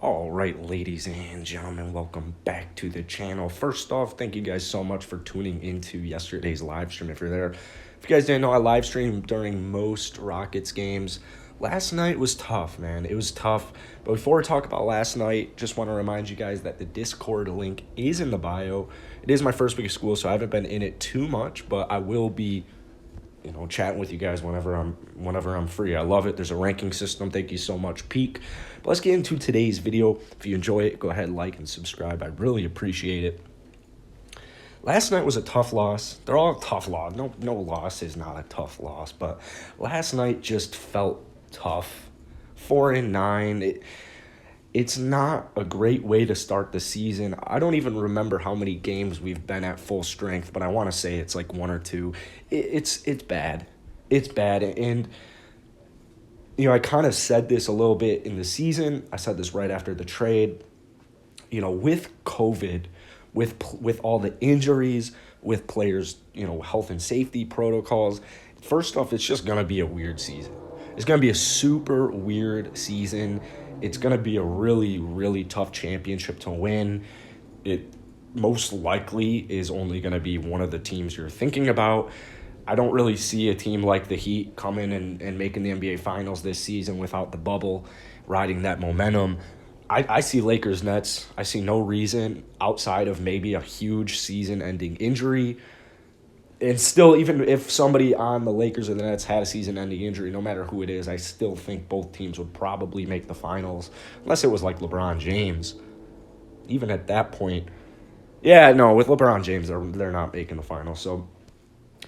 All right, ladies and gentlemen, welcome back to the channel. First off, thank you guys so much for tuning into yesterday's live stream. If you're there, if you guys didn't know, I live stream during most Rockets games. Last night was tough, man. It was tough. But before we talk about last night, just want to remind you guys that the Discord link is in the bio. It is my first week of school, so I haven't been in it too much, but I will be chatting with you guys whenever I'm free. I love it. There's a ranking system. Thank you so much, Peak. But let's get into today's video. If you enjoy it, go ahead, like and subscribe. I really appreciate it. Last night was a tough loss. They're all tough loss. No loss is not a tough loss, but last night just felt tough. 4-9. It's not a great way to start the season. I don't even remember how many games we've been at full strength, but I want to say it's like one or two. It's bad. It's bad. And, I kind of said this a little bit in the season. I said this right after the trade. With COVID, with all the injuries, with players, health and safety protocols, first off, it's just going to be a weird season. It's going to be a super weird season. It's going to be a really, really tough championship to win. It most likely is only going to be one of the teams you're thinking about. I don't really see a team like the Heat coming and making the NBA Finals this season without the bubble riding that momentum. I see Lakers Nets. I see no reason outside of maybe a huge season-ending injury. And still, even if somebody on the Lakers or the Nets had a season-ending injury, no matter who it is, I still think both teams would probably make the finals, unless it was like LeBron James. Even at that point, with LeBron James, they're not making the finals. So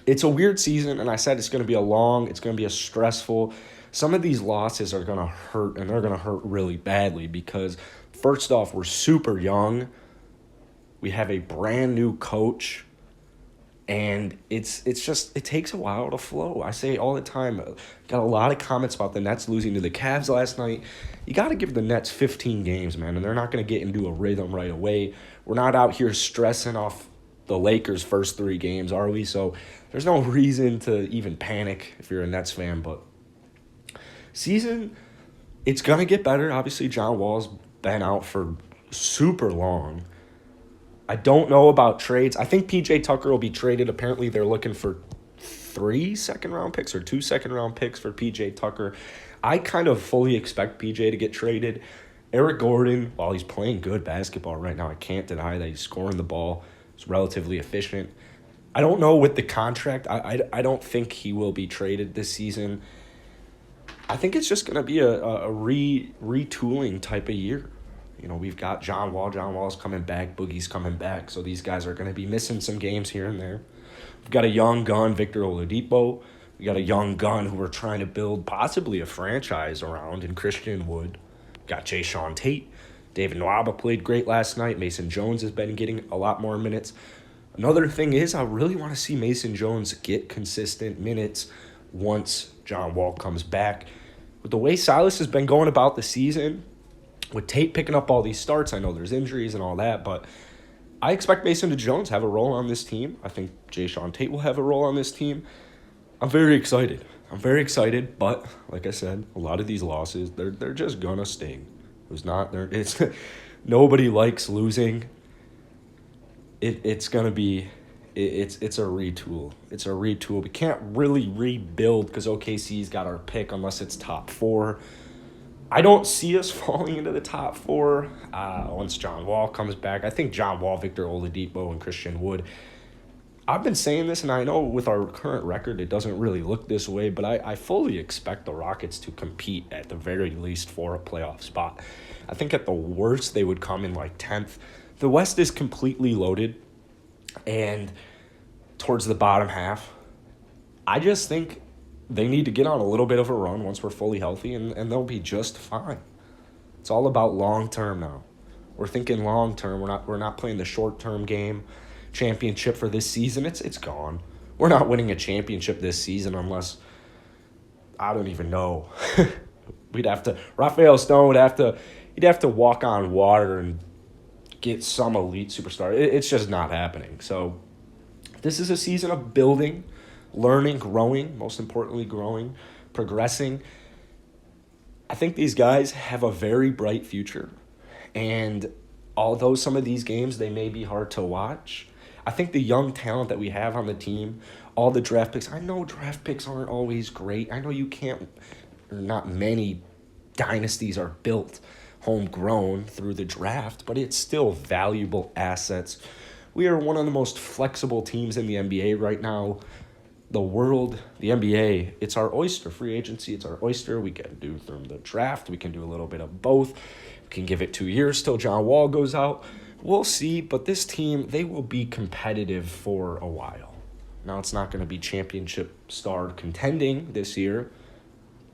it's a weird season, and I said it's going to be it's going to be a stressful. Some of these losses are going to hurt, and they're going to hurt really badly because, first off, we're super young. We have a brand new coach. And it takes a while to flow. I say all the time, got a lot of comments about the Nets losing to the Cavs last night. You got to give the Nets 15 games, man, and they're not going to get into a rhythm right away. We're not out here stressing off the Lakers' first 3 games, are we? So there's no reason to even panic if you're a Nets fan. But season, it's going to get better. Obviously, John Wall's been out for super long. I don't know about trades. I think PJ Tucker will be traded. Apparently, they're looking for 3 second-round picks or 2 second-round picks for PJ Tucker. I kind of fully expect PJ to get traded. Eric Gordon, while he's playing good basketball right now, I can't deny that he's scoring the ball. He's relatively efficient. I don't know with the contract. I don't think he will be traded this season. I think it's just going to be a retooling type of year. We've got John Wall. John Wall's coming back. Boogie's coming back. So these guys are going to be missing some games here and there. We've got a young gun, Victor Oladipo. We got a young gun who we're trying to build possibly a franchise around in Christian Wood. Got Jae'Sean Tate. David Nwaba played great last night. Mason Jones has been getting a lot more minutes. Another thing is I really want to see Mason Jones get consistent minutes once John Wall comes back. With the way Silas has been going about the season, with Tate picking up all these starts, I know there's injuries and all that, but I expect Mason Jones to have a role on this team. I think Jae'Sean Tate will have a role on this team. I'm very excited, but like I said, a lot of these losses, they're just gonna sting. It's nobody likes losing. It's gonna be it's a retool. It's a retool. We can't really rebuild because OKC's got our pick unless it's top 4. I don't see us falling into the top 4 once John Wall comes back. I think John Wall, Victor Oladipo, and Christian Wood. I've been saying this, and I know with our current record it doesn't really look this way, but I fully expect the Rockets to compete at the very least for a playoff spot. I think at the worst they would come in like 10th. The West is completely loaded, and towards the bottom half, I just think they need to get on a little bit of a run once we're fully healthy, and they'll be just fine. It's all about long-term now. We're thinking long-term. We're not playing the short-term game. Championship for this season, it's gone. We're not winning a championship this season unless, I don't even know. Rafael Stone he'd have to walk on water and get some elite superstar. It's just not happening. So this is a season of building, learning, growing, most importantly growing, progressing. I think these guys have a very bright future. And although some of these games, they may be hard to watch, I think the young talent that we have on the team, all the draft picks, I know draft picks aren't always great. I know you can't, or not many dynasties are built homegrown through the draft, but it's still valuable assets. We are one of the most flexible teams in the NBA right now. The world, the NBA, it's our oyster. Free agency, it's our oyster. We can do from the draft. We can do a little bit of both. We can give it 2 years till John Wall goes out. We'll see, but this team, they will be competitive for a while. Now, it's not going to be championship star contending this year.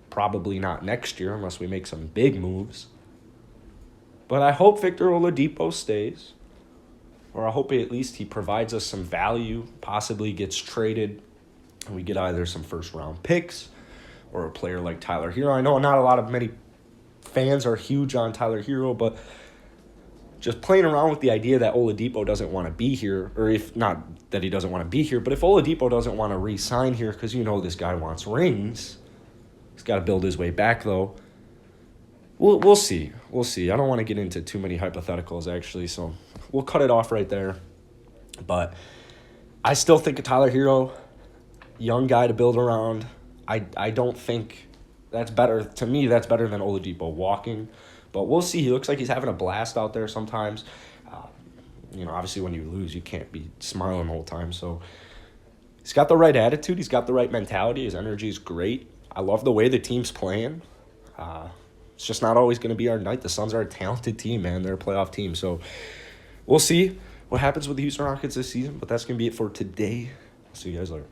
Probably not next year unless we make some big moves. But I hope Victor Oladipo stays. Or I hope at least he provides us some value, possibly gets traded, and we get either some first-round picks or a player like Tyler Hero. I know many fans are huge on Tyler Hero, but just playing around with the idea that Oladipo doesn't want to be here, or if not that he doesn't want to be here, but if Oladipo doesn't want to re-sign here because this guy wants rings, he's got to build his way back, though. We'll see. We'll see. I don't want to get into too many hypotheticals, actually, so we'll cut it off right there. But I still think of Tyler Hero, young guy to build around. I don't think that's better. To me, that's better than Oladipo walking. But we'll see. He looks like he's having a blast out there sometimes. Obviously when you lose, you can't be smiling the whole time. So he's got the right attitude. He's got the right mentality. His energy is great. I love the way the team's playing. It's just not always going to be our night. The Suns are a talented team, man. They're a playoff team. So we'll see what happens with the Houston Rockets this season. But that's going to be it for today. See you guys later.